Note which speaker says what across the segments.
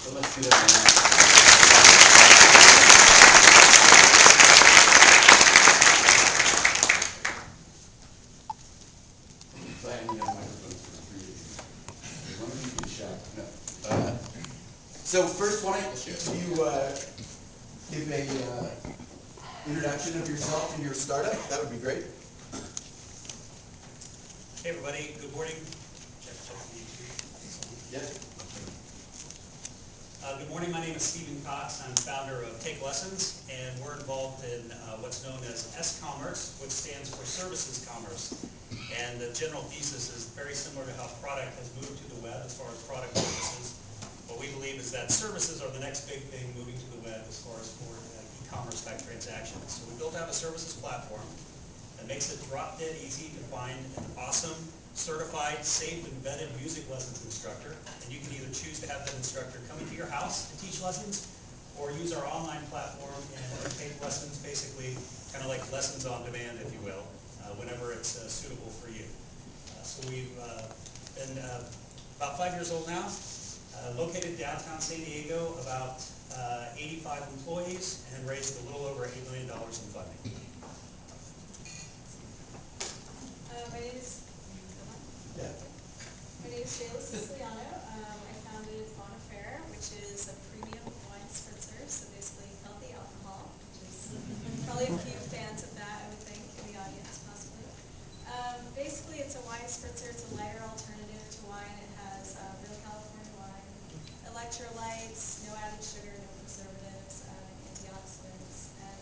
Speaker 1: So let's do that. So I only have microphones for 3 of you. One of you can shout. No. So first, why don't you give a introduction of yourself and your startup? That would be great.
Speaker 2: Hey everybody, good morning. Check.
Speaker 1: Yep.
Speaker 2: Good morning, my name is Stephen Cox. I'm founder of Take Lessons, and we're involved in what's known as S-Commerce, which stands for Services Commerce. And the general thesis is very similar to how product has moved to the web as far as product services. What we believe is that services are the next big thing moving to the web as far as for e-commerce type transactions. So we built out a services platform that makes it drop dead easy to find an awesome, certified, safe, and vetted music lessons instructor. And you can either choose to have that instructor come into your house to teach lessons, or use our online platform and take lessons, basically kind of like lessons on demand, if you will, whenever it's suitable for you. So we've been about 5 years old now, located downtown San Diego, about 85 employees, and raised a little over $8 million in funding.
Speaker 3: My name is Shayla Siciliano. I founded Fauna Fair, which is a premium wine spritzer, so basically healthy alcohol, which is probably a few fans of that, I would think, in the audience, possibly. Basically, it's a wine spritzer. It's a lighter alternative to wine. It has real California wine, electrolytes, no added sugar, no preservatives, antioxidants, and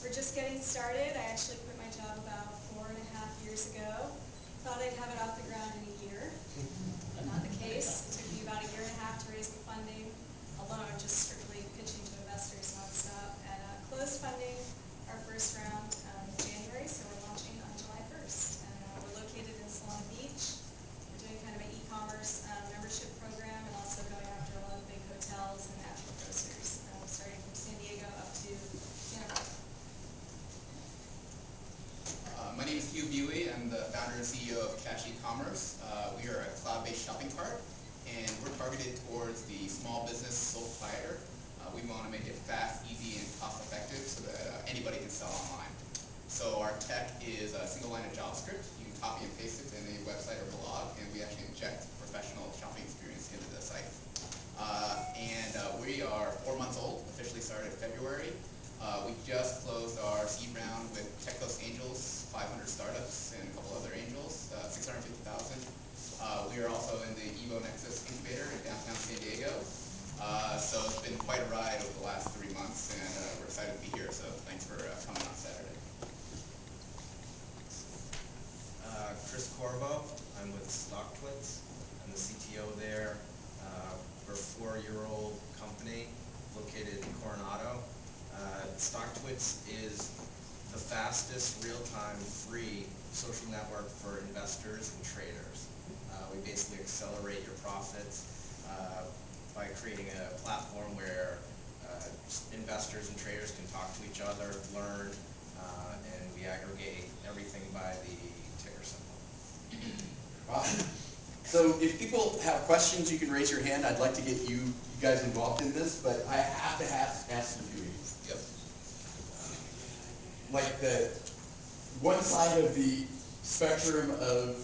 Speaker 3: we're just getting started. I actually quit my job about 4.5 years ago. Thought I'd have it off the ground in a year. Not the case. It took me about 1.5 years to raise the funding, alone, just strictly pitching to investors nonstop, and closed funding, our first round, in January, so we're launching on July 1st. And we're located in Solana Beach. We're doing kind of an e-commerce membership program, and also going after a lot of big hotels and natural grocers, starting from San Diego up to Santa Barbara.
Speaker 4: My name is Hugh Buey. I'm the founder and CEO of Cash E-Commerce. We are a cloud-based shopping cart, and we're targeted towards the small business sole proprietor. We want to make it fast, easy, and cost-effective so that anybody can sell online. So our tech is a single line of JavaScript. You can copy and paste it in a website or blog, and we actually inject professional shopping experience into the site. We are 4 months old, officially started in February. We just closed our seed round with Techos Angels, 500 startups, and a couple other angels, $650,000. We are also in the Evo Nexus incubator in downtown San Diego. So it's been quite a ride over the last 3 months, and we're excited to be here. So thanks for coming on Saturday.
Speaker 5: Chris Corvo. I'm with StockTwits. I'm the CTO there. We're a 4-year-old company located in Coronado. StockTwits is the fastest, real-time, free social network for investors and traders. We basically accelerate your profits by creating a platform where investors and traders can talk to each other, learn, and we aggregate everything by the ticker symbol.
Speaker 1: Awesome. So if people have questions, you can raise your hand. I'd like to get you guys involved in this, but I have to ask you two.
Speaker 4: Yep.
Speaker 1: Like the one side of the spectrum of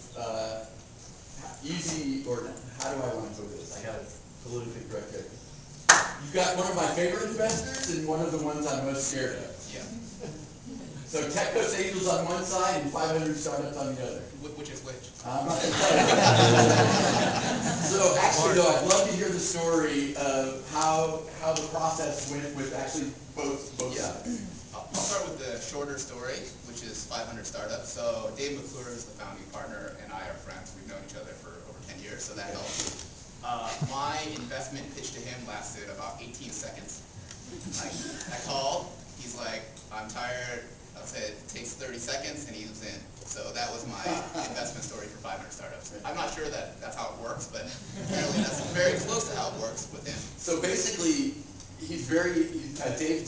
Speaker 1: easy, or how do I want to put this? I got it politically correct here. You've got one of my favorite investors and one of the ones I'm most scared of.
Speaker 4: Yeah.
Speaker 1: So Techos Angels on one side and 500 startups on the other.
Speaker 4: Which is which?
Speaker 1: I'm not going to tell you. So actually, though, I'd love to hear the story of how the process went with actually both sides.
Speaker 4: I'll start with the shorter story, which is 500 startups. So Dave McClure is the founding partner, and I are friends. We've known each other for over 10 years, so that helps. My investment pitch to him lasted about 18 seconds. I called. He's like, I'm tired. I said, it takes 30 seconds, and he was in. So that was my investment story for 500 startups. I'm not sure that that's how it works, but apparently that's very close to how it works with him.
Speaker 1: So basically, Dave's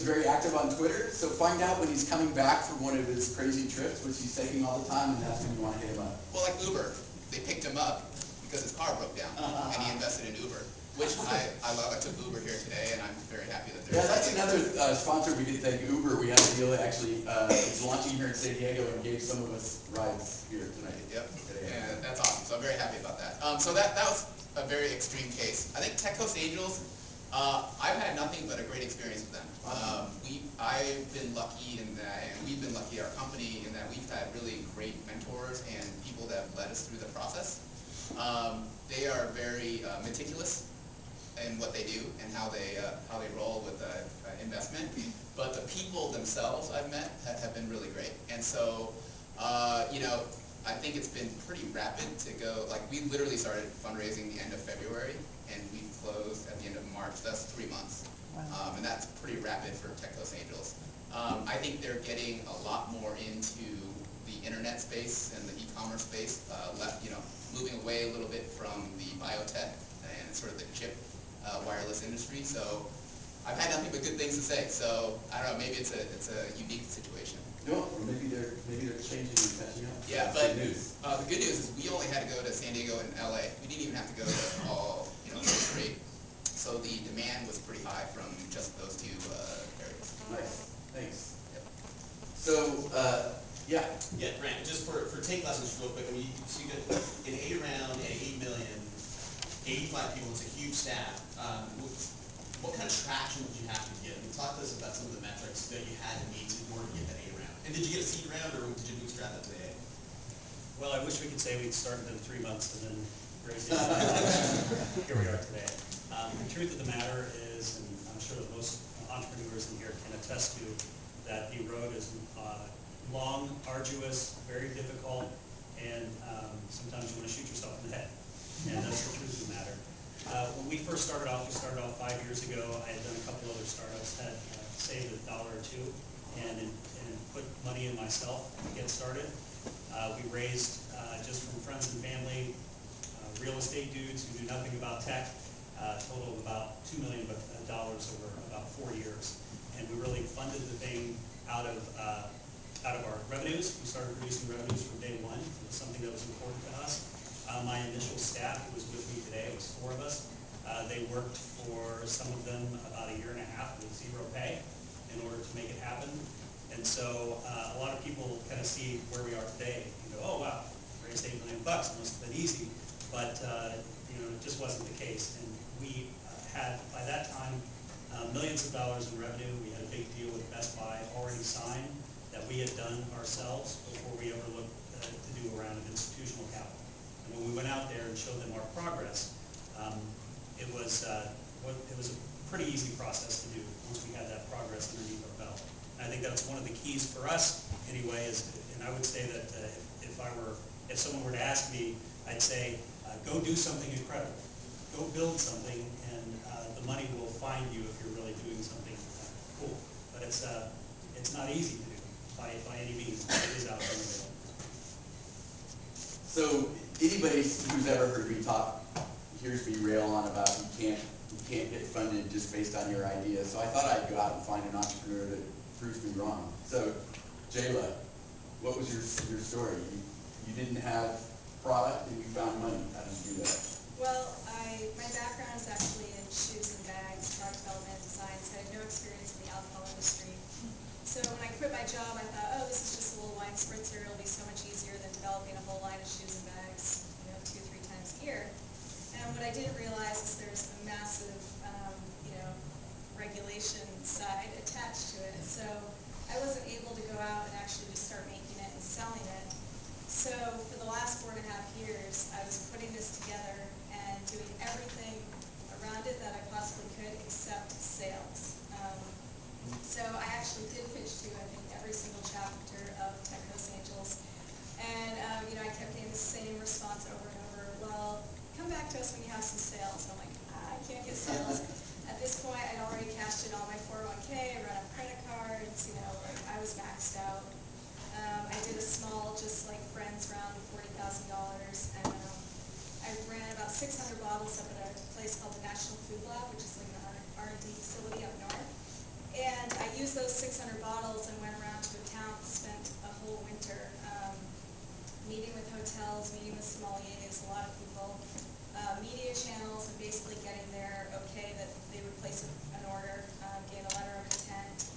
Speaker 1: very active on Twitter, so find out when he's coming back from one of his crazy trips, which he's taking all the time, and that's when you want to hit him up.
Speaker 4: Well, like Uber, they picked him up because his car broke down, and he invested in Uber. which I love. I took Uber here today, and I'm very happy that
Speaker 1: Yeah,
Speaker 4: they're.
Speaker 1: that's another sponsor we could thank, Uber. We had a deal that actually is launching here in San Diego and gave some of us rides here tonight.
Speaker 4: Yep,
Speaker 1: Today.
Speaker 4: and that's awesome. So I'm very happy about that. So that was a very extreme case. I think Tech Coast Angels, I've had nothing but a great experience with them. I've been lucky in that, and we've been lucky, our company, in that we've had really great mentors and people that have led us through the process. They are very meticulous in what they do and how they roll with investment. But the people themselves I've met have been really great. And so, you know, I think it's been pretty rapid to go. Like, we literally started fundraising the end of February, and we closed at the end of March. That's 3 months.
Speaker 6: Wow.
Speaker 4: And that's pretty rapid for Tech Coast Angels. I think they're getting a lot more into the internet space and the e-commerce space, moving away a little bit from the biotech and sort of the chip wireless industry. So I've had nothing but good things to say. So I don't know, maybe it's a unique situation.
Speaker 1: No, or maybe they're changing and catching up.
Speaker 4: Yeah,
Speaker 1: That's
Speaker 4: but
Speaker 1: good news.
Speaker 4: the good news is we only had to go to San Diego and LA. We didn't even have to go to all, three. So the demand was pretty high from just those two areas.
Speaker 1: Nice, thanks.
Speaker 4: Yep.
Speaker 1: So, yeah.
Speaker 7: Yeah, Grant, just for Take Lessons real quick, I mean, so you got an A round at 8 million, 85 people, it's a huge staff. What kind of traction did you have to get? I mean, talk to us about some of the metrics that you had to meet in order to get that A round. And did you get a seed round, or did you bootstrap it to the A?
Speaker 2: Well, I wish we could say we'd started in 3 months and then raised it. Here we are today. The truth of the matter is, and I'm sure that most entrepreneurs in here can attest to, that the road is long, arduous, very difficult, and sometimes you want to shoot yourself in the head. And that's the truth of the matter. When we first started off, we started off 5 years ago. I had done a couple other startups, had saved $1 or $2, and put money in myself to get started. We raised, just from friends and family, real estate dudes who knew nothing about tech, a total of about $2 million over about 4 years. And we really funded the thing out of our revenues. We started producing revenues from day one. It was something that was important to us. My initial staff, who was with me today, it was 4 of us. They worked for, some of them, about 1.5 years with 0 pay in order to make it happen. And so a lot of people kind of see where we are today and go, oh wow, raised $8 million, it must have been easy. But it just wasn't the case. And we had, by that time, millions of dollars in revenue. We had a big deal with Best Buy already signed that we had done ourselves before we ever looked to do a round of institutional capital. And when we went out there and showed them our progress, it was a pretty easy process to do once we had that progress underneath our belt. And I think that's one of the keys for us anyway. And I would say that if someone were to ask me, I'd say go do something incredible, go build something, and the money will find you if you're really doing something cool. But it's not easy to do by any means. It is out there.
Speaker 1: So anybody who's ever heard me talk hears me rail on about you can't get funded just based on your idea. So I thought I'd go out and find an entrepreneur that proves me wrong. So Jayla, what was your story? You didn't have product and you found money. How did you do that?
Speaker 3: Well, my background is actually in shoes and bags, product development and design, so I had no experience in the alcohol industry. So when I quit my job, I thought, oh, this is just a little wine spritzer. It'll be so much easier than developing a whole line of shoes and bags, 2 or 3 times a year. And what I didn't realize is there's a massive, regulation side attached to it. So I wasn't able to go out and actually just start making it and selling it. So for the last 4.5 years, I was putting this together and doing everything around it that I possibly could except sales. So I actually did pitch to, I think, every single chapter of Tech Coast Angels. And, I kept getting the same response over and over. Well, come back to us when you have some sales. I'm like, I can't get sales. At this point, I'd already cashed in all my 401k, run up credit cards, I was maxed out. I did a small, just like friends round of $40,000, and I ran about 600 bottles up at a place called the National Food Lab, which is like an R&D facility up north. And I used those 600 bottles and went around to accounts, spent a whole winter meeting with hotels, meeting with sommeliers, a lot of people, media channels and basically getting their okay that they would place an order, getting a letter of intent,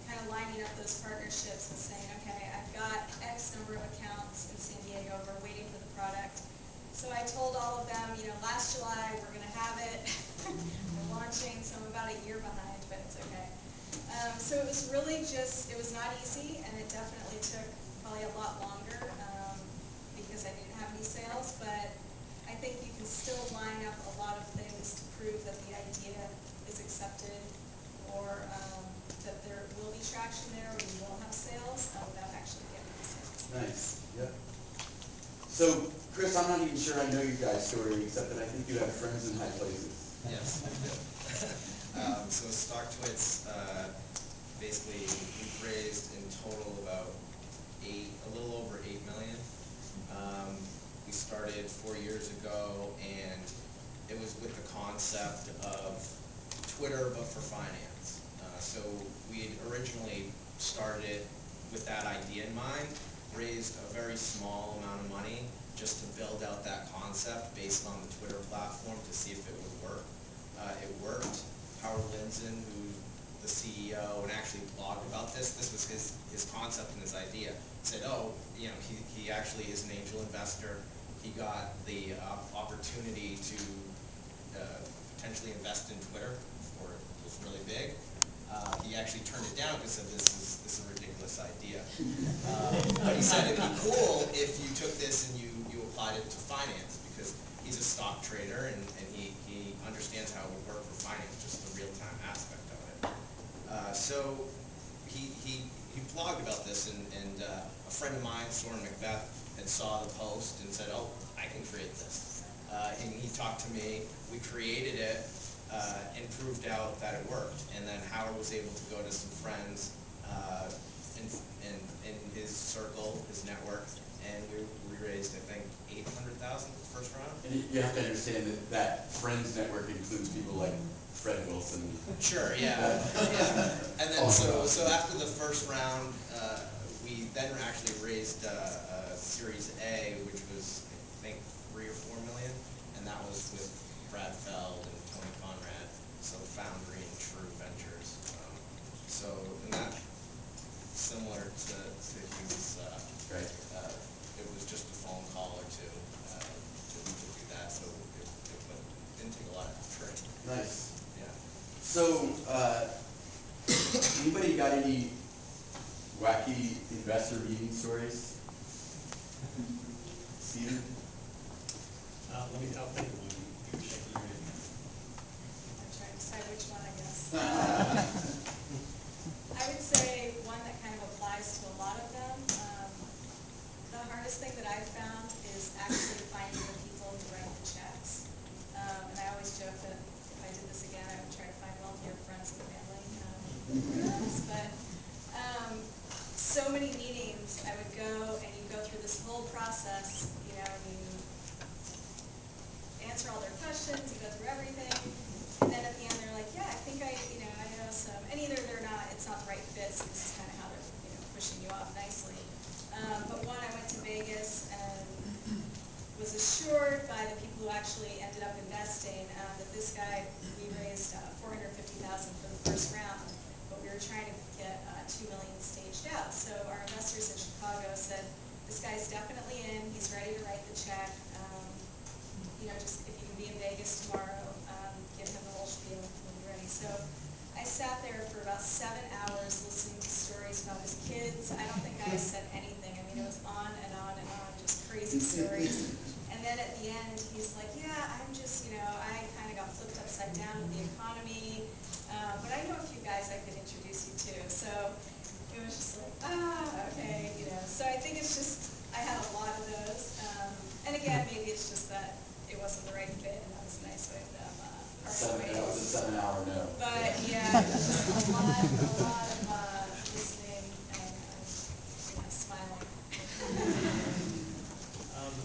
Speaker 3: kind of lining up those partnerships and saying, okay, I've got X number of accounts in San Diego, we're waiting for the product. So I told all of them, last July, we're gonna have it. We're launching, so I'm about a year behind, but it's okay. So it was really just, it was not easy, and it definitely took probably a lot longer, because I didn't have any sales, but I think you can still line up a lot of things to prove that the idea is accepted, or that there will be traction there, or you will have sales, without actually getting the sales.
Speaker 1: Nice, yep. So, Chris, I'm not even sure I know you guys' story, except that I think you have friends in high places.
Speaker 5: Yes, I do. So StockTwits, basically, we've raised in total about a little over 8 million. We started 4 years ago, and it was with the concept of Twitter, but for finance. So we had originally started with that idea in mind, raised a very small amount of money just to build out that concept based on the Twitter platform to see if it would work. It worked. Howard Lindzen, who's the CEO and actually blogged about this was his concept and his idea. Said, he actually is an angel investor. He got the opportunity to potentially invest in Twitter before it was really big. He actually turned it down because he said, this is a ridiculous idea. But he said it'd be cool if you took this and you applied it to finance, because he's a stock trader and he understands how it would work for finance, just the real-time aspect of it. So he blogged about this, and a friend of mine, Soren Macbeth, had saw the post and said, oh, I can create this. And he talked to me, we created it, and proved out that it worked. And then Howard was able to go to some friends in his circle, his network, and we raised, I think, 800,000 the first round.
Speaker 1: And you have to understand that friends network includes people like Fred Wilson.
Speaker 5: Sure, yeah. And then so after the first round, we then actually raised Series A, which was, I think, 3 or 4 million, and that was with Brad Feld and Tony Conrad, so Foundry and True Ventures. And that, similar to his,
Speaker 1: Right.
Speaker 5: it was just a phone call or two to do that, so it didn't take a lot to train.
Speaker 1: Nice.
Speaker 5: Yeah.
Speaker 1: So, anybody got any wacky investor meeting stories? Steven?
Speaker 2: I'll think of one. You were shaking your head.
Speaker 3: I'm trying to decide which one, I guess. I would say one that kind of applies to a lot of them. The hardest thing that I've found is actually finding the people who write the checks. And I always joke that if I did this again, I would try to find wealthier friends and family. But so many meetings, I would go and you go through this whole process, and you answer all their questions, you go through everything, and then at the end they're like, yeah, I think I know some, and either it's not the right fit, so this is kind of how they're, pushing you off nicely. But one, I went to Vegas and was assured by the people who actually ended up investing that this guy, we raised $450,000 for the first round, but we were trying to get $2 million staged out. So our investors in Chicago said, this guy's definitely in, he's ready to write the check. Just if you can be in Vegas tomorrow, give him the whole spiel, he'll be ready. So I sat there for about 7 hours listening to stories about his kids. I don't think I said anything. I mean, it was on and on and on, just crazy stories. And then at the end, he's like, yeah, I'm just, I kind of got flipped upside down with the economy, but I know a few guys I could introduce you to. So it was just like, okay, So I think it's just, I had a lot of those. And again, maybe it's just that it wasn't the right fit, and that was a nice way of them parting
Speaker 1: That was a
Speaker 3: ways.
Speaker 1: 7-hour no.
Speaker 3: But yeah, just a lot of listening and smiling.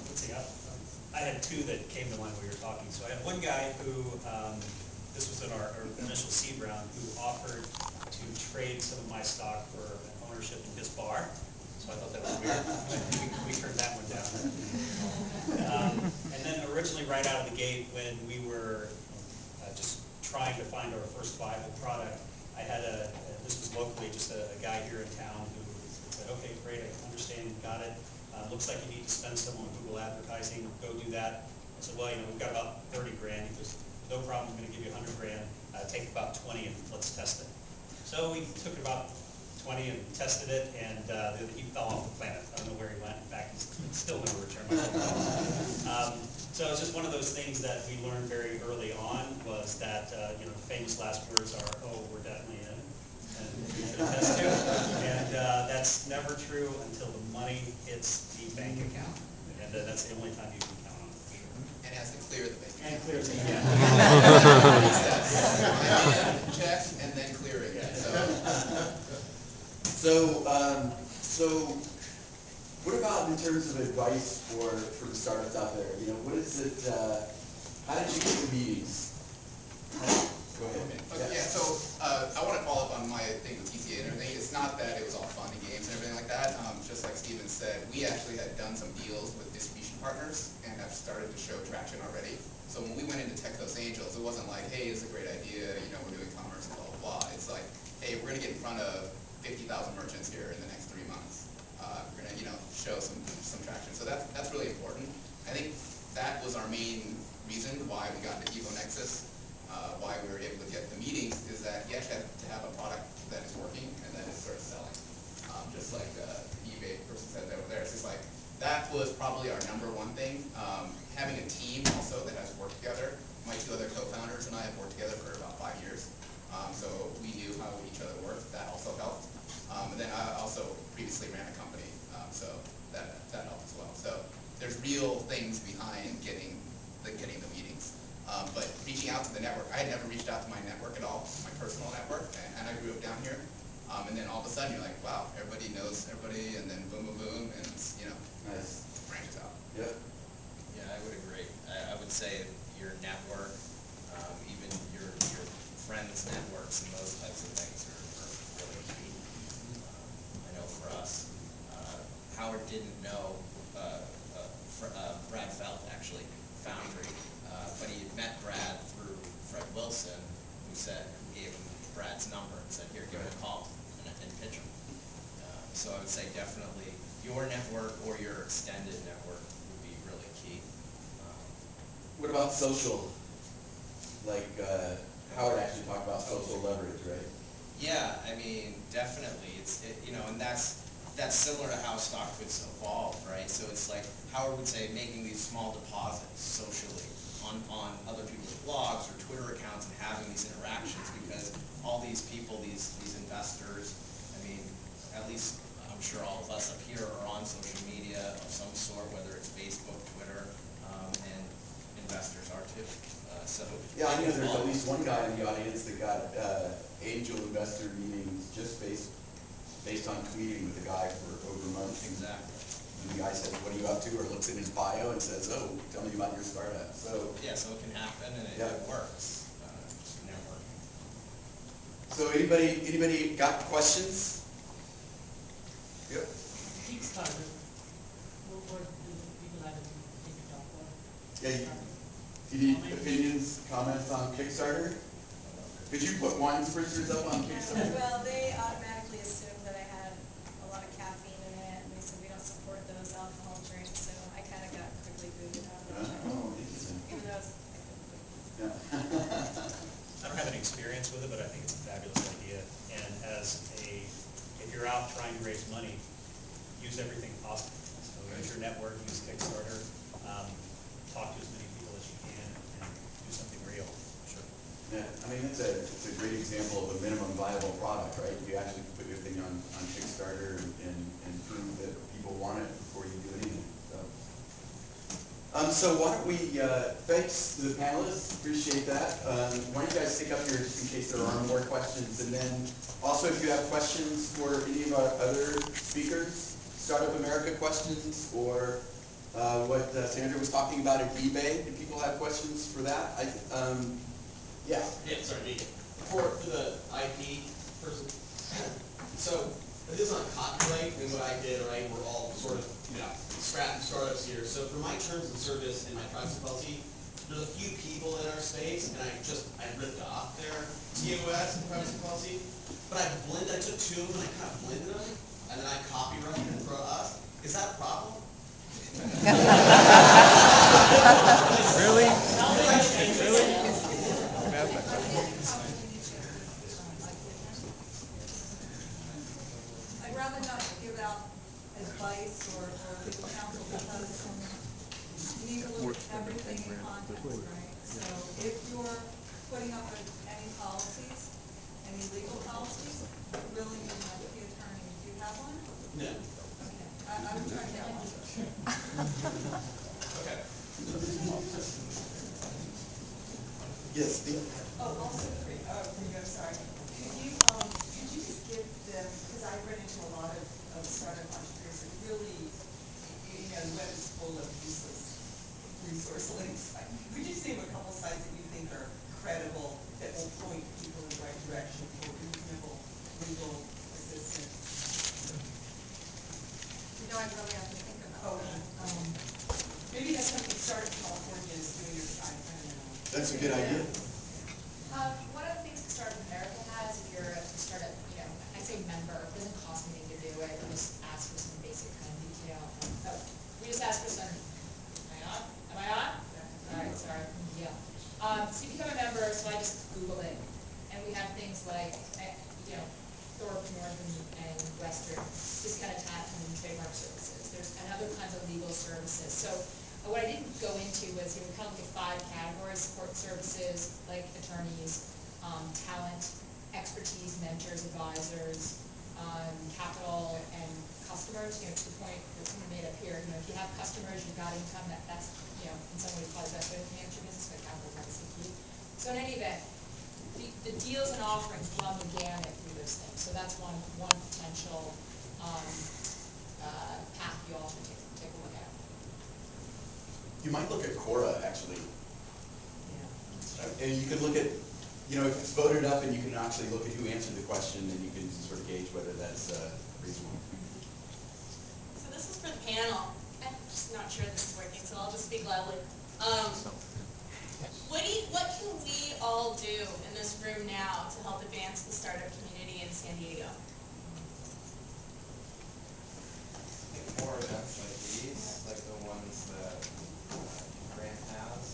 Speaker 2: Let's see, I had two that came to mind while you were talking. So I had one guy who, this was in our initial seed round, who offered to trade some of my stock for an ownership in his bar. so I thought that was weird. We turned that one down. And then originally, right out of the gate, when we were just trying to find our first viable product, I had this was locally, just a guy here in town who said, okay, great, I understand, got it. Looks like you need to spend some on Google advertising, go do that. I said, well, we've got about 30 grand. He goes, no problem, I'm gonna give you 100 grand. Take about 20 and let's test it. So we took about 20 and tested it, and he fell off the planet. I don't know where he went. In fact, he's still never returned my phone call. So it's just one of those things that we learned very early on, was that the famous last words are, "Oh, we're definitely in," and you should test too. And that's never true until the money hits the bank account, and that's the only time you can count on it for sure.
Speaker 4: And it has to clear the bank.
Speaker 2: And clear the
Speaker 4: Check and then clear it.
Speaker 1: So what about in terms of advice for the startups out there? What is it, how did you get the meetings? Go ahead.
Speaker 4: Okay, yeah, so I want to follow up on my thing with TCA and everything. It's not that it was all fun and games and everything like that. Just like Steven said, we actually had done some deals with distribution partners and have started to show traction already. So when we went into Tech Coast Angels, it wasn't like, hey, it's a great idea, we're doing commerce, blah, blah, blah. It's like, hey, we're going to get in front of 50,000 merchants here in the next 3 months. We're going to, show some traction. So that's really important. I think that was our main reason why we got into Evo Nexus, why we were able to get the meetings, is that you actually have to have a product that is working and that it starts selling. Just like the eBay person said over there. It's just like, that was probably our #1 thing. Having a team also that has worked together. My 2 other co-founders and I have worked together for about 5 years. So we knew how each other worked. That also helped. And then I also previously ran a company, so that helped as well. So there's real things behind getting the meetings. But reaching out to the network, I had never reached out to my network at all, my personal network, and I grew up down here. And then all of a sudden you're like, wow, everybody knows everybody, and then boom, boom, boom, and it's,
Speaker 1: Nice.
Speaker 4: branches out.
Speaker 1: Yep.
Speaker 5: Yeah, I would agree. I would say your network, even your friends' networks and those types of things are really key. I know for us, Howard didn't know Brad Felt, actually, Foundry, but he had met Brad through Fred Wilson, who gave him Brad's number and said, here, give him a call and pitch him. So I would say definitely your network or your extended network would be really key.
Speaker 1: What about social? Like, Howard actually talked about social leverage, right?
Speaker 5: Yeah, I mean, definitely. And that's similar to how StockTwits evolved, right? So it's like Howard would say, making these small deposits socially on other people's blogs or Twitter accounts and having these interactions, because all these people, these investors, I mean, at least I'm sure all of us up here are on social media of some sort, whether it's Facebook, Twitter, and investors are too.
Speaker 1: Yeah, I know there's at least one guy in the audience that got angel investor meetings just based on tweeting with a guy for over a month.
Speaker 5: Exactly.
Speaker 1: And the guy says, what are you up to? Or looks in his bio and says, oh, tell me about your startup. So
Speaker 5: Yeah, so it can happen and it works. Just networking.
Speaker 1: So anybody got questions? Yep.
Speaker 6: Kickstarter. What do people have to take it up for?
Speaker 1: Yeah, you need opinions, comments on Kickstarter? Could you put wine spritzers up on Kickstarter?
Speaker 3: Well, they automatically assumed that I had a lot of caffeine in it, and they said we don't support those alcohol drinks, so I kind of got quickly booted out of the gym.
Speaker 1: Oh, interesting.
Speaker 3: Even though I was technically.
Speaker 1: Yeah.
Speaker 2: I don't have any experience with it, but I think it's a fabulous idea. And if you're out trying to raise money, use everything possible. So use your network, use Kickstarter, talk to as many people as you can, and do something real. Sure.
Speaker 1: Yeah, I mean, it's a great example of a minimum viable product, right? You actually put your thing on Kickstarter and prove that people want it before you do anything. So why don't we, thanks to the panelists, appreciate that. Why don't you guys stick up here just in case there are more questions. And then also if you have questions for any of our other speakers, Startup America questions, or what Sandra was talking about at eBay. Do people have questions for that?
Speaker 7: Yeah, sorry, me. For the IP person, so But this is not copyright, and what I did, right, we're all sort of, scrappy startups here. So for my terms of service and my privacy policy, there's a few people in our space, and I ripped off their TOS and privacy policy. But I took two of them and I kind of blended them, and then I copyrighted them for us. Is that a problem?
Speaker 8: Really?
Speaker 9: I'd rather not give out advice or legal counsel because you need to look at everything in context, right? So if you're putting up any policies, any legal policies, you really need an IP attorney. Do you have one?
Speaker 7: No.
Speaker 9: Okay, I would try to get one.
Speaker 7: Okay.
Speaker 1: Yes, Steve?
Speaker 10: Oh, also for you, I'm sorry. Could you just give them, because I run into a lot of startup entrepreneurs that really, the web is full of useless resource links. Would you just name a couple sites that you think are credible, that will point people in the right direction for reasonable legal assistance?
Speaker 9: I'd really have to think about that.
Speaker 10: Maybe that's something Startup California is doing or I don't know.
Speaker 1: That's a good idea.
Speaker 11: One of the things that Startup America has, if you're a startup, I say member, it doesn't cost anything to do it. We just ask for some basic kind of detail. We just ask for some. Am I on? Am I on? All right, sorry. Yeah. So you become a member. So I just Google it, and we have things like, Thorpe, North, and Western, just kind of patent and trademark services. And other kinds of legal services. So what I didn't go into was, we kind of look at 5 categories: support services, like attorneys, talent, expertise, mentors, advisors, capital, and customers. To the point that someone made up here, if you have customers, you've got income, that's, in some ways probably the best way to manage your business, but capital is obviously key. So in any event, the deals and offerings run the gamut through those things. So that's one potential path you all should take a look at.
Speaker 1: You might look at Quora, actually. And you could look at, if it's voted up, and you can actually look at who answered the question, and you can sort of gauge whether that's reasonable.
Speaker 3: So this is for the panel. I'm just not sure this is working, so I'll just speak loudly. What can we all do in this room now to help advance the startup community in San Diego?
Speaker 5: I think more events like these, like the ones that Grant has,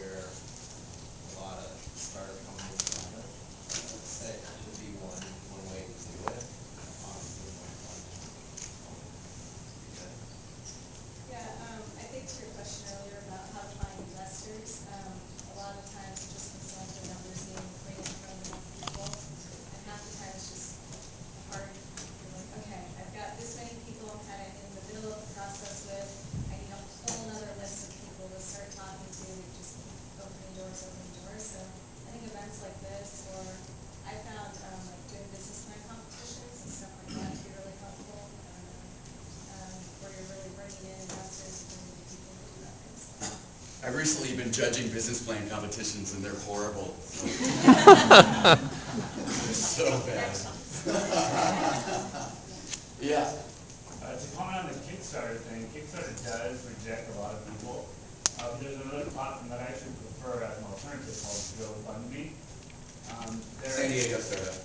Speaker 5: where a lot of startup companies gather, say would be one way to do it. Obviously more funding. Be good.
Speaker 3: Yeah, I think to your question earlier about how to find investors, a lot of times just consulting the numbers being put in front of enough people, and half the time it's just hard. You're like, okay, I've got this many people I'm kind of in the middle of the process with. I need a whole other list of people to start talking to just keep opening doors. So I think events like this, or I found like doing business plan competitions and stuff like that to be really helpful. Where you're really bringing in investors and bringing in people to do that kind of stuff.
Speaker 1: I've recently been judging business plan competitions, and they're horrible. So bad. Yeah.
Speaker 12: To comment on the Kickstarter thing, Kickstarter does reject a lot of people. But there's another platform that I actually prefer as an alternative called GoFundMe.
Speaker 1: San Diego startup.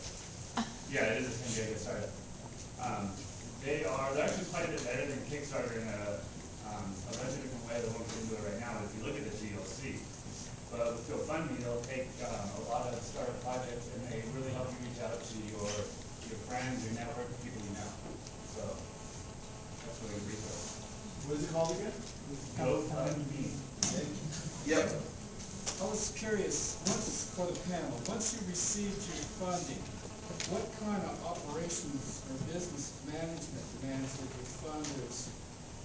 Speaker 12: Yeah, it is a San Diego startup. They're actually quite a bit better than Kickstarter in a bunch of different ways. I won't get into it right now, but if you look at it, you'll see. But with GoFundMe, they'll take a lot of startup projects, and they really help you reach out to your friends, your network, people you know. So that's really a resource.
Speaker 13: What is it called again?
Speaker 12: GoFundMe.
Speaker 1: Yep.
Speaker 13: I was curious, for the panel, once you received your funding, what kind of operations or business management demands did your funders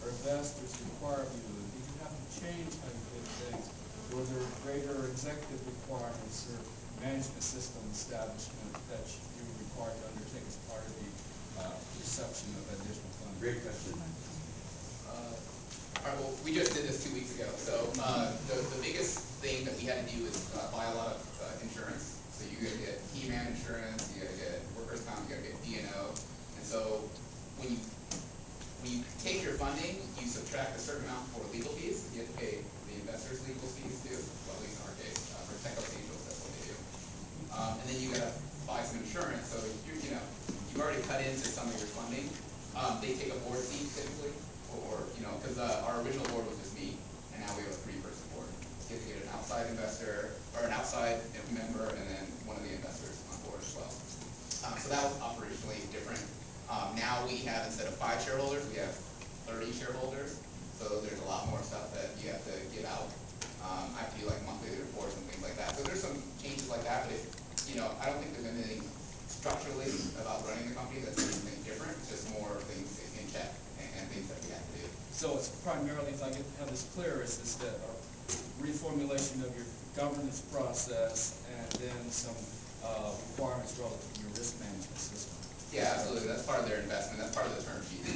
Speaker 13: or investors require of you? Did you have to change how you did things? Were there greater executive requirements or management system establishment that you were required to undertake as part of the reception of additional funding?
Speaker 1: Great question.
Speaker 4: All right, well, we just did this 2 weeks ago. So the biggest thing that we had to do is buy a lot of insurance. So you got to get Keyman insurance, you got to get workers' comp, you got to get D&O. And so and then you gotta buy some insurance, so you know, you've already cut into some of your funding. They take a board seat typically, or, you know, because our original board was just me, and now we have a 3-person board. You have to get an outside investor, or an outside member, and then one of the investors on board as well. So that was operationally different. Now we have, instead of 5 shareholders, we have 30 shareholders, so there's a lot more stuff that you have to give out. I have to do like monthly reports and things like that. So there's some changes like that, but if, you know, I don't think there's anything structurally about running the company that's anything different, just more things in check and things that we have to do.
Speaker 13: So it's primarily, if I have this clear, is that a reformulation of your governance process and then some requirements relative to your risk management system.
Speaker 4: Yeah, absolutely. That's part of their investment. That's part of the term sheet.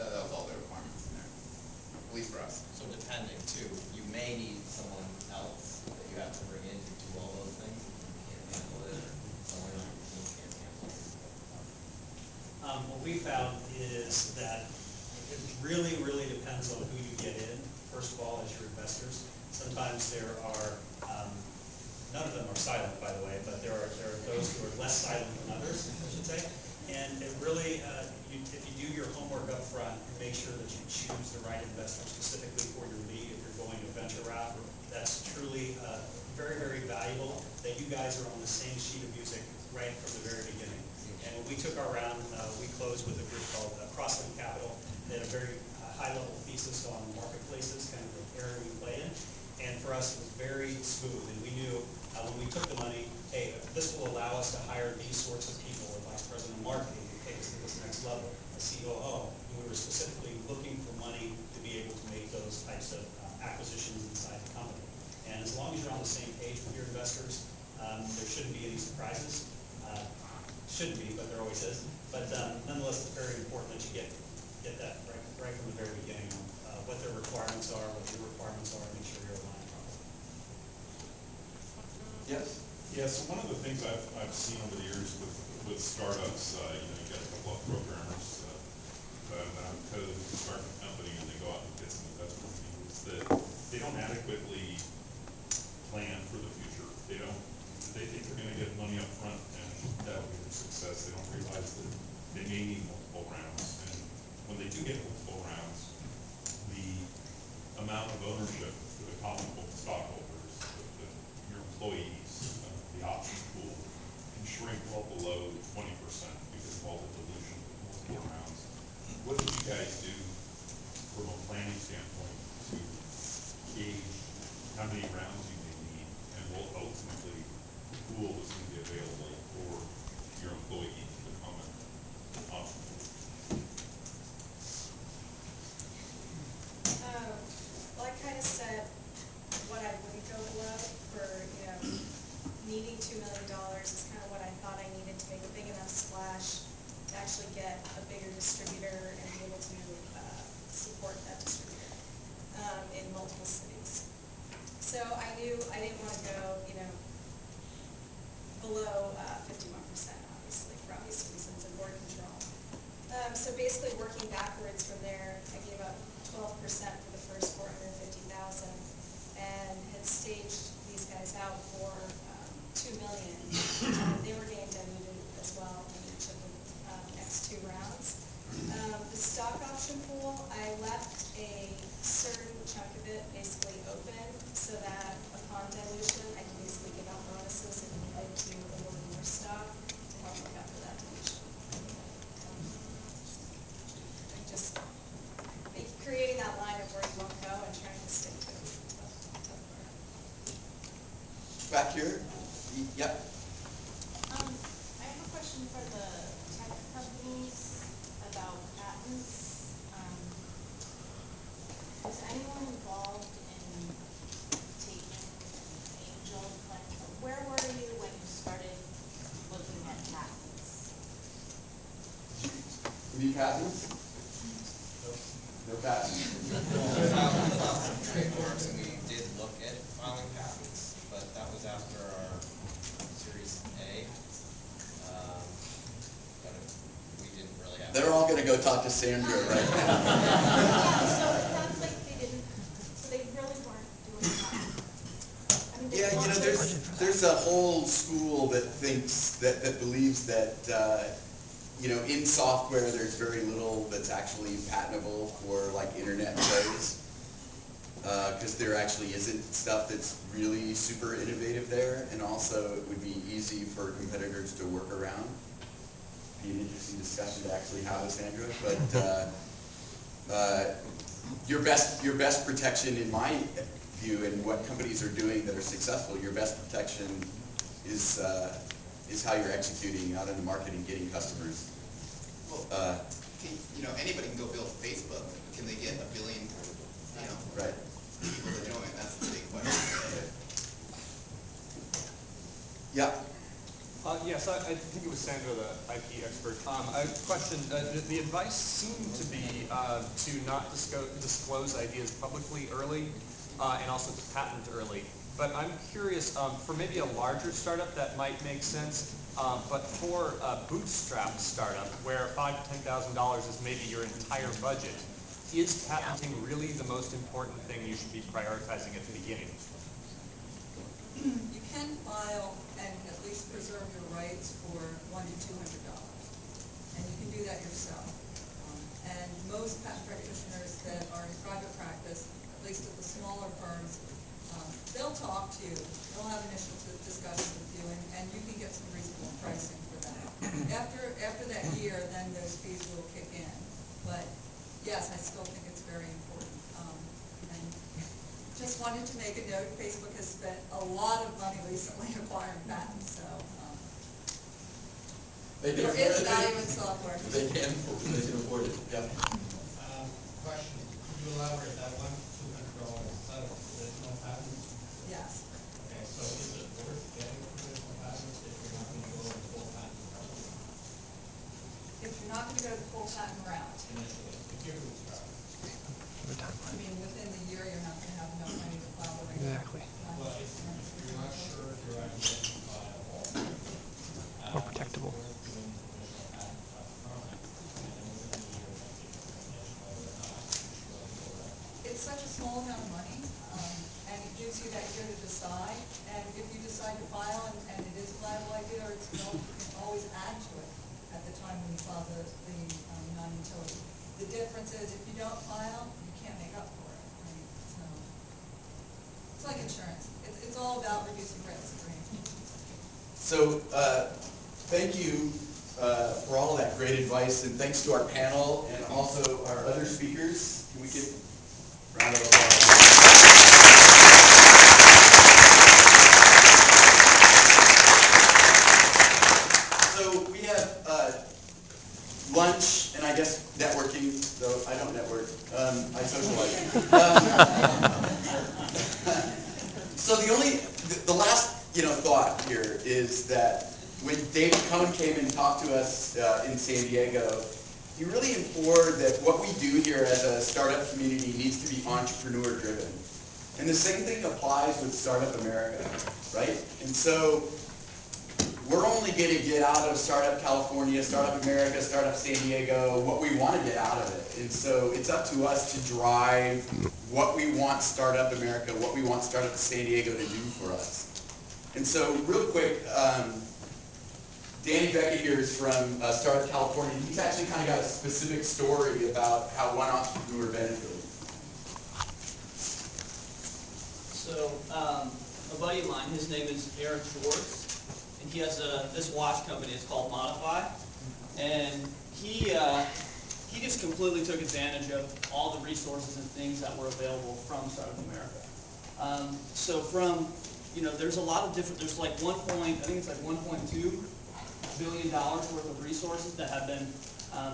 Speaker 4: That was all the requirements in there, at least for us.
Speaker 5: So depending too, you may need someone else that you have to bring in to do all those things if you can't handle it, or someone on your team can't handle it.
Speaker 2: What we found is that it really, really depends on who you get in, first of all, as your investors. Sometimes there are, none of them are silent, by the way, but there are those who are less silent than others, I should say. And it really, if you do your homework up front and make sure that you choose the right investor specifically for your lead, if you're going a venture route, that's truly very, very valuable that you guys are on the same sheet of music right from the very beginning. And when we took our round, we closed with a group called Crossland Capital. They had a very high-level thesis on marketplaces, kind of the area we play in. And for us, it was very smooth. And we knew when we took the money, hey, this will allow us to hire these sorts of people, a vice president of marketing to take us to this next level, a COO. And we were specifically looking for money to be able to make those types of acquisitions inside the company. And as long as you're on the same page with your investors, there shouldn't be any surprises. Shouldn't be, but there always is. But nonetheless, it's very important that you get that right from the very beginning on what their requirements are, what your requirements are, and make sure you're aligned properly.
Speaker 1: Yes?
Speaker 14: Yeah, so one of the things I've seen over the years with startups, you know, you got a couple of programmers who start a company and they go out and get some investment money, is that they don't adequately plan for the future. They think they're gonna get money up front and that'll be their success. They don't realize that they may need multiple rounds. And when they do get multiple rounds, the amount of ownership for the common stockholders, your employees, the option pool can shrink well below 20% because of all the dilution with multiple rounds. What do you guys do from a planning standpoint to gauge how many rounds you may need and will ultimately the pool is going to be available for your employees, the common option pool?
Speaker 3: Well, I kind of said what I wouldn't go below for, you know, needing $2 million is kind of what I thought I needed to make a big enough splash to actually get a bigger distributor and be able to support that distributor in multiple cities. So I knew I didn't want to go, you know, below 51%, obviously, for obvious reasons, and board control. So basically working backwards from there, I gave up 12% for the first $450,000 and had staged these guys out for $2 million. They were getting diluted as well in each of the next 2 rounds. The stock option pool, I left a certain chunk of it basically open so that upon dilution, I can basically give out bonuses if you'd like to award more stock to help make up for that dilution. And just creating that line of where you won't go and trying to stick to it. Tough part.
Speaker 1: Back here? Yep.
Speaker 15: I have a question for the tech companies about patents. Was anyone involved in taking angel, like, where were you when you started looking at patents?
Speaker 1: Any patents? No patents.
Speaker 5: We filed some trademarks and we did look at filing patents, but that was after our Series A. But we didn't really have.
Speaker 1: They're all gonna go talk to Sandra right now.
Speaker 15: Yeah, so it sounds like they didn't, so they really weren't doing that. I mean, they
Speaker 1: Yeah, you know,
Speaker 15: wanted-
Speaker 1: there's a whole school that thinks, that believes that, you know, in software, there's very little that's actually patentable for like internet codes. Because there actually isn't stuff that's really super innovative there, and also it would be easy for competitors to work around. Be an interesting discussion to actually have with Sandra, but your best protection, in my view, and what companies are doing that are successful, your best protection is how you're executing out in the market and getting customers.
Speaker 4: Well, you know, anybody can go build Facebook. Can they get 1 billion, you know,
Speaker 1: right,
Speaker 4: people to join? That's the big question.
Speaker 1: Yeah.
Speaker 8: Yes, I think it was Sandra, the IP expert. A question, the advice seemed to be to not disclose ideas publicly early and also to patent early. But I'm curious, for maybe a larger startup that might make sense, but for a bootstrap startup where $5,000 to $10,000 is maybe your entire budget, is patenting really the most important thing you should be prioritizing at the beginning?
Speaker 9: You can file and at least preserve your rights for $100 to $200, and you can do that yourself. And most patent practitioners that are in private practice, at least at the smaller firms, they'll talk to you. They'll have initial discussions with you, and you can get some reasonable pricing for that. After that year, then those fees will kick in. But yes, I still think it's very important. And just wanted to make a note, Facebook has spent a lot of money recently acquiring patents, so there is value in software.
Speaker 1: They can afford it, yeah.
Speaker 6: Question, could you elaborate that $100 to $200 setup, there's no patents?
Speaker 9: Yes.
Speaker 6: Okay, so is it worth getting provisional patents if you're not going to go the full patent route?
Speaker 9: If you're not going to go the full patent route,
Speaker 6: Initially, if you're bootstrapping.
Speaker 9: I mean, within the year, you're not going to have enough money to file the regular.
Speaker 6: Well, if you're not sure if you're actually viable,
Speaker 8: Or protectable.
Speaker 6: it's worth doing the provisional patents up front, and then within the year make a determination whether or not you should go for it.
Speaker 9: It's such a small amount of money, and it gives you that year to decide. And if you decide to file and it is a viable idea or it's developed, you can always add to it at the time when you file the non-utility. The difference is if you don't file, you can't make up for it. Right? So it's like insurance. It's all about reducing risk. Right?
Speaker 1: So thank you for all of that great advice, and thanks to our panel and also our other speakers. Can we give a round of applause? So we have lunch and I guess networking, though I don't network, I socialize. So the last thought here is that when David Cohn came and talked to us in San Diego, he really implored that what we do here as a startup community needs to be entrepreneur driven. And the same thing applies with Startup America, right? And so we're only going to get out of Startup California, Startup America, Startup San Diego, what we want to get out of it. And so it's up to us to drive what we want Startup America, what we want Startup San Diego to do for us. And so real quick, Danny Beckett here is from Startup California. He's actually kind of got a specific story about how one entrepreneur benefited.
Speaker 16: So a buddy of mine, his name is Aaron Schwartz, and he has this watch company. It's called Modify, and he just completely took advantage of all the resources and things that were available from Startup America. So from there's a lot of different. There's like I think it's like $1.2 billion worth of resources that have been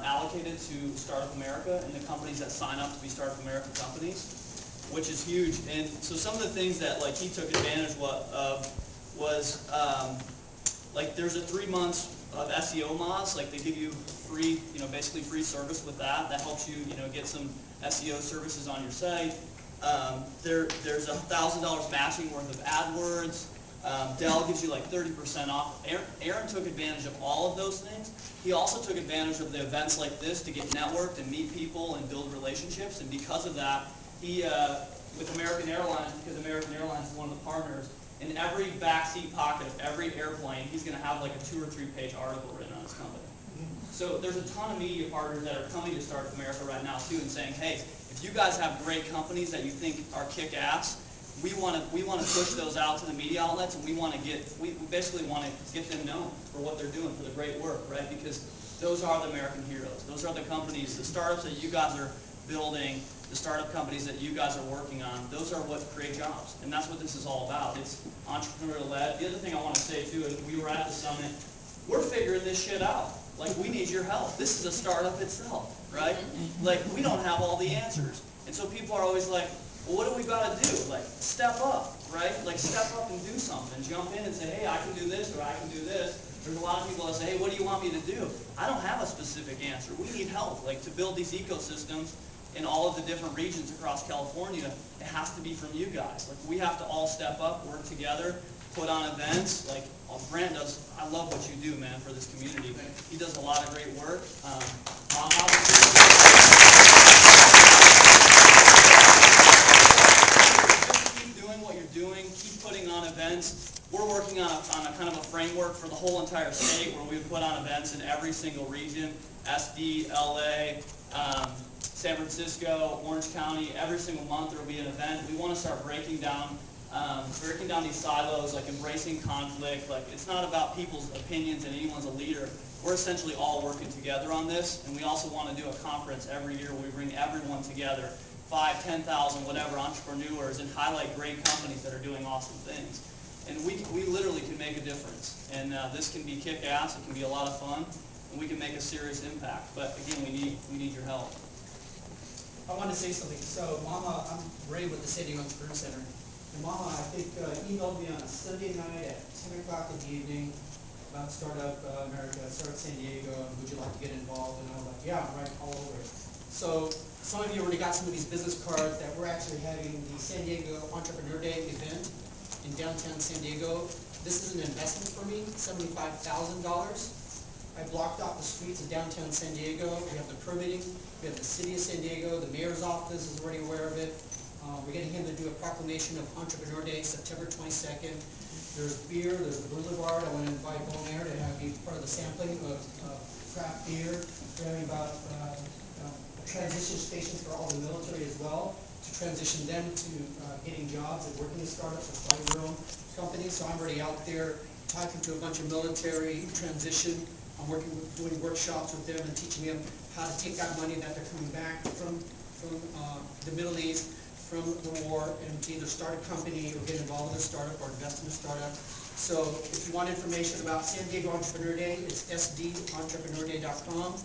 Speaker 16: allocated to Startup America and the companies that sign up to be Startup America companies, which is huge. And so some of the things that he took advantage of was there's a 3 months of SEO mods. They give you free, basically free service with that. That helps you, get some SEO services on your site. There's $1,000 matching worth of AdWords. Dell gives you 30% off. Aaron took advantage of all of those things. He also took advantage of the events like this to get networked and meet people and build relationships. And because of that, he, with American Airlines, because American Airlines is one of the partners, in every backseat pocket of every airplane, he's going to have like a 2 or 3 page article written on his company. So there's a ton of media partners that are coming to Startup America right now too and saying, hey, if you guys have great companies that you think are kick-ass, we want to push those out to the media outlets, and we basically want to get them known for what they're doing, for the great work, right? Because those are the American heroes. Those are the companies, the startups that you guys are building, the startup companies that you guys are working on. Those are what create jobs, and that's what this is all about. It's entrepreneurial-led. The other thing I want to say too, and we were at the summit, we're figuring this shit out. Like, we need your help. This is a startup itself, right? Like, we don't have all the answers. And so people are always like, well, what do we got to do? Like, step up, right? Like, step up and do something. Jump in and say, hey, I can do this, or I can do this. There's a lot of people that say, hey, what do you want me to do? I don't have a specific answer. We need help. Like, to build these ecosystems in all of the different regions across California, it has to be from you guys. Like, we have to all step up, work together, put on events. Like, Grant does, I love what you do, man, for this community. He does a lot of great work. Keep doing what you're doing. Keep putting on events. We're working on a kind of a framework for the whole entire state where we put on events in every single region, SD, LA, San Francisco, Orange County. Every single month there will be an event. We want to start breaking down these silos, like embracing conflict. Like, it's not about people's opinions and anyone's a leader. We're essentially all working together on this, and we also want to do a conference every year where we bring everyone together, 5, 10,000, whatever, entrepreneurs, and highlight great companies that are doing awesome things. And we literally can make a difference. And this can be kick-ass, it can be a lot of fun, and we can make a serious impact. But again, we need your help.
Speaker 17: I want to say something. So, Mama, I'm Ray with the San Diego Entrepreneur Center. And Mama, I think, emailed me on a Sunday night at 10 o'clock in the evening about Startup America, Startup San Diego, and would you like to get involved? And I was like, yeah, I'm right all over it. So, some of you already got some of these business cards that we're actually having the San Diego Entrepreneur Day event in downtown San Diego. This is an investment for me, $75,000. I blocked off the streets of downtown San Diego. We have the permitting. We have the city of San Diego. The mayor's office is already aware of it. We're getting him to do a proclamation of Entrepreneur Day, September 22nd. There's beer. There's a boulevard. I want to invite Bonaire to be part of the sampling of craft beer. We're having about transition stations for all the military as well, to transition them to getting jobs and working in startups or starting their own companies. So I'm already out there talking to a bunch of military transition. I'm doing workshops with them and teaching them how to take that money that they're coming back from the Middle East, from the war, and to either start a company or get involved in a startup or invest in a startup. So if you want information about San Diego Entrepreneur Day, it's sdentrepreneur.day.com.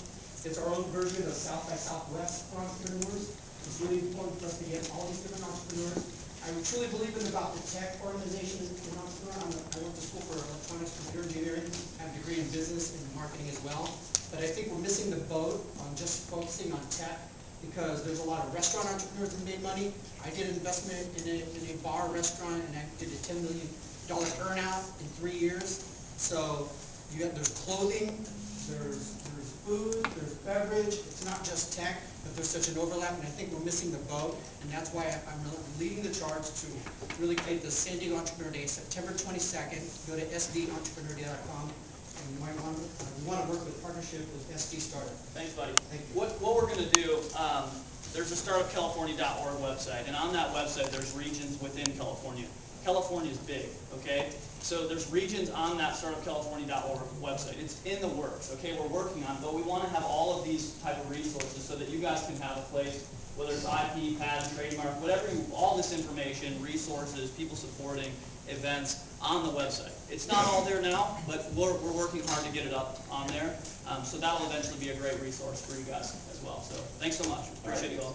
Speaker 17: It's our own version of South by Southwest for entrepreneurs. It's really important for us to get all these different entrepreneurs. I truly believe about the tech organization in entrepreneur. I went to school for electronics computer engineering. I have a degree in business and marketing as well. But I think we're missing the boat on just focusing on tech, because there's a lot of restaurant entrepreneurs that made money. I did an investment in a bar restaurant, and I did a $10 million earnout in 3 years. So there's clothing, there's food, there's beverage. It's not just tech, but there's such an overlap, and I think we're missing the boat. And that's why I'm leading the charge to really create the San Diego Entrepreneur Day, September 22nd. Go to sdentrepreneur.com. And we want to work with partnership with SD Startup.
Speaker 16: Thanks, buddy.
Speaker 17: Thank you.
Speaker 16: What we're going to do, there's a startupcalifornia.org website, and on that website there's regions within California. California is big, okay? So there's regions on that startupcalifornia.org website. It's in the works, okay? We're working on it, but we want to have all of these type of resources so that you guys can have a place, whether it's IP, patent, trademark, whatever, all this information, resources, people supporting, events on the website. It's not all there now, but we're working hard to get it up on there. So that'll eventually be a great resource for you guys as well. So thanks so much. Appreciate you all.